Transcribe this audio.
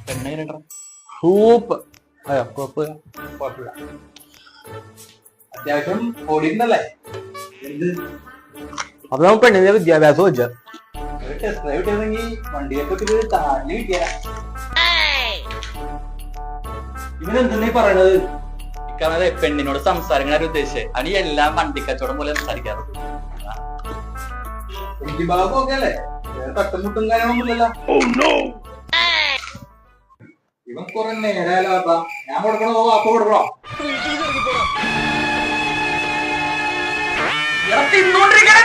Soup കുഴപ്പമില്ല. അത്യാവശ്യം ഓടിയിരുന്നല്ലേ? അപ്പൊ നമ്മൾ പെണ്ണിന്റെ വിദ്യാഭ്യാസം വെച്ച ടെസ്റ്റ് ഡ്രൈവ് കിട്ടിയിരുന്നെങ്കിൽ വണ്ടിയൊക്കെ താഴെ കിട്ടിയ. ഇവനെന്തെന്നീ പറയണത്? ഇക്കാണതെ പെണ്ണിനോട് സംസാരിക്കണ ഉദ്ദേശിച്ചേ അവന് എല്ലാം വണ്ടി കച്ചവടം പോലെ സംസാരിക്കാറുണ്ട്. എനിക്ക് ഭാഗമൊക്കെ അല്ലേ? തട്ടുമുട്ടും കാര്യമൊന്നുമില്ലല്ലോ. ഇവൻ കുറെ നേരായാലോ അപ്പ ഞാൻ കൊടുക്കണോ അപ്പ കൊടുക്കണോ? തിന്നോണ്ടിരിക്കണ